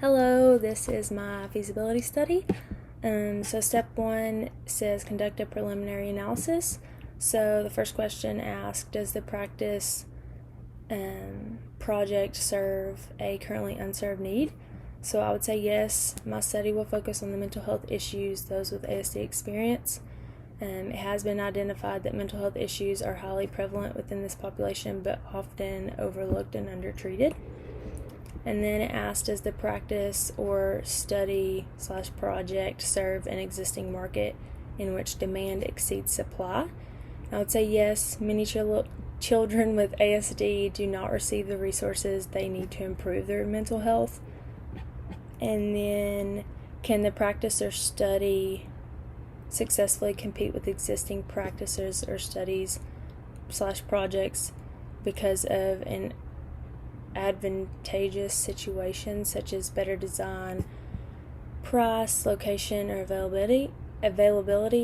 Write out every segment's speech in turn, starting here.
Hello, this is my feasibility study. So step 1 says conduct a preliminary analysis. So the first question asks, does the practice project serve a currently unserved need? So I would say yes. My study will focus on the mental health issues those with ASD experience. It has been identified that mental health issues are highly prevalent within this population but often overlooked and undertreated. And then it asks, does the practice or study/project serve an existing market in which demand exceeds supply? I would say yes. Many children with ASD do not receive the resources they need to improve their mental health. And then, can the practice or study successfully compete with existing practices or studies/projects because of an advantageous situation such as better design, price, location, or availability?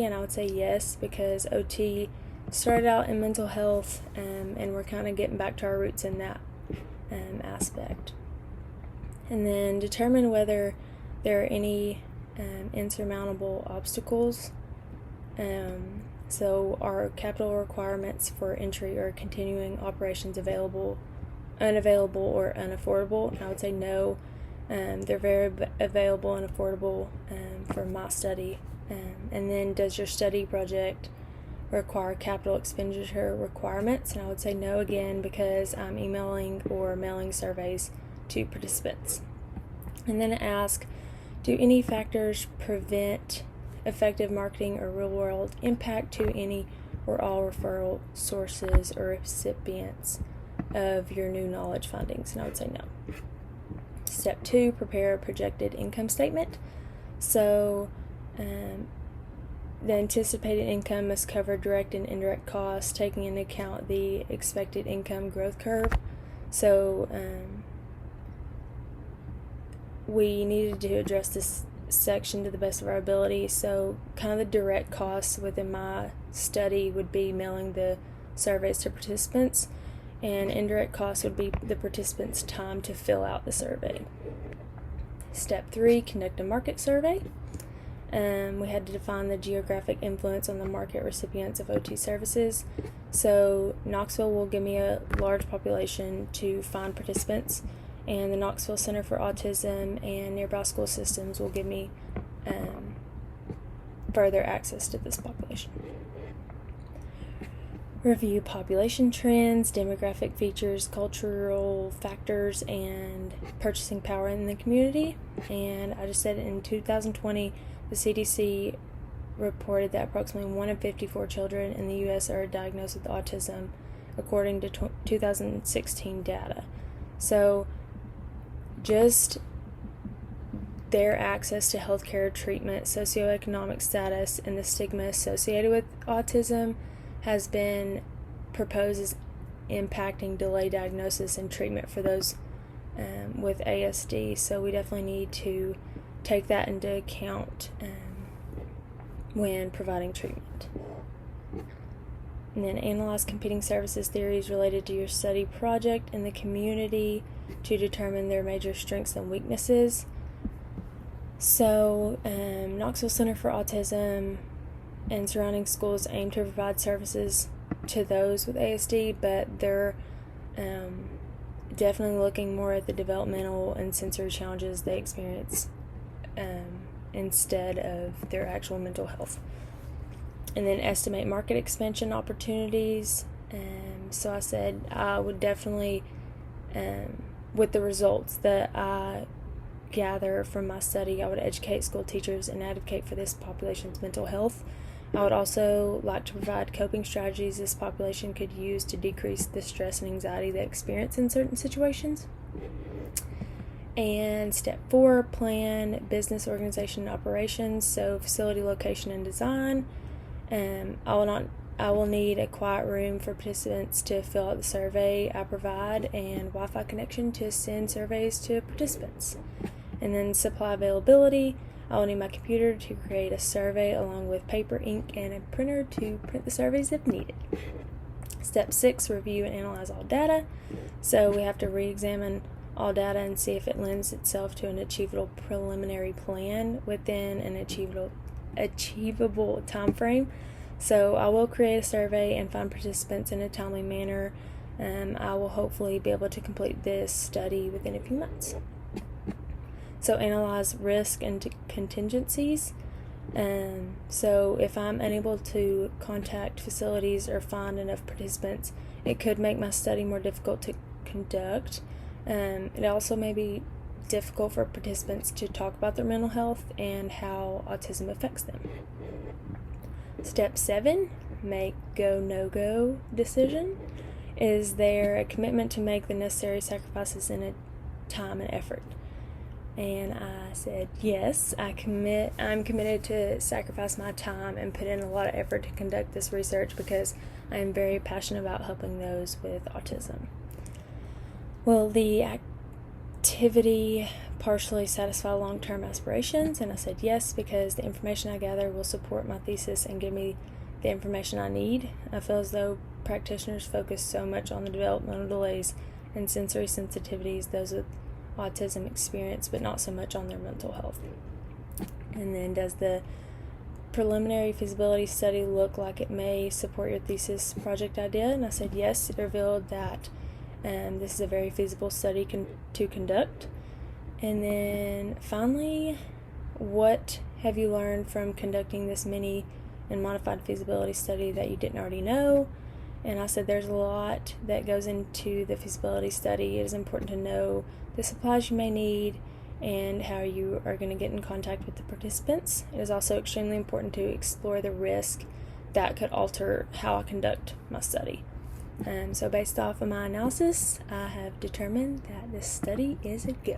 And I would say yes, because OT started out in mental health, and we're kind of getting back to our roots in that aspect. And then determine whether there are any insurmountable obstacles. So are capital requirements for entry or continuing operations unavailable or unaffordable? And I would say no. They're very available and affordable for my study. And then, does your study project require capital expenditure requirements? And I would say no again, because I'm emailing or mailing surveys to participants. And then ask, do any factors prevent effective marketing or real-world impact to any or all referral sources or recipients of your new knowledge findings? And I would say no. Step 2, prepare a projected income statement. So the anticipated income must cover direct and indirect costs, taking into account the expected income growth curve. So we needed to address this section to the best of our ability. So kind of the direct costs within my study would be mailing the surveys to participants, and indirect costs would be the participants' time to fill out the survey. Step 3, conduct a market survey. We had to define the geographic influence on the market recipients of OT services. So Knoxville will give me a large population to find participants, and the Knoxville Center for Autism and nearby school systems will give me further access to this population. Review population trends, demographic features, cultural factors, and purchasing power in the community. And I just said in 2020, the CDC reported that approximately 1 in 54 children in the U.S. are diagnosed with autism, according to 2016 data. So just their access to healthcare treatment, socioeconomic status, and the stigma associated with autism has been proposed as impacting delayed diagnosis and treatment for those with ASD. So we definitely need to take that into account when providing treatment. And then analyze competing services theories related to your study project in the community to determine their major strengths and weaknesses. So Knoxville Center for Autism and surrounding schools aim to provide services to those with ASD, but they're definitely looking more at the developmental and sensory challenges they experience instead of their actual mental health. And then estimate market expansion opportunities. So I said I would definitely, with the results that I gather from my study, I would educate school teachers and advocate for this population's mental health. I would also like to provide coping strategies this population could use to decrease the stress and anxiety they experience in certain situations. And step 4, plan business organization and operations. So facility location and design. I will need a quiet room for participants to fill out the survey I provide, and Wi-Fi connection to send surveys to participants. And then supply availability. I will need my computer to create a survey along with paper, ink, and a printer to print the surveys if needed. Step 6, review and analyze all data. So we have to re-examine all data and see if it lends itself to an achievable preliminary plan within an achievable time frame. So I will create a survey and find participants in a timely manner. I will hopefully be able to complete this study within a few months. So analyze risk and contingencies. So if I'm unable to contact facilities or find enough participants, it could make my study more difficult to conduct. It also may be difficult for participants to talk about their mental health and how autism affects them. Step 7, make go-no-go decision. Is there a commitment to make the necessary sacrifices in a time and effort? And I said, yes, I'm committed to sacrifice my time and put in a lot of effort to conduct this research because I am very passionate about helping those with autism. Will the activity partially satisfy long-term aspirations? And I said yes, because the information I gather will support my thesis and give me the information I need. I feel as though practitioners focus so much on the developmental delays and sensory sensitivities those with autism experience, but not so much on their mental health. And then, does the preliminary feasibility study look like it may support your thesis project idea? And I said yes. It revealed that this is a very feasible study to conduct. And then finally, what have you learned from conducting this mini and modified feasibility study that you didn't already know? And I said there's a lot that goes into the feasibility study. It is important to know the supplies you may need and how you are going to get in contact with the participants. It is also extremely important to explore the risk that could alter how I conduct my study. So based off of my analysis, I have determined that this study is a go.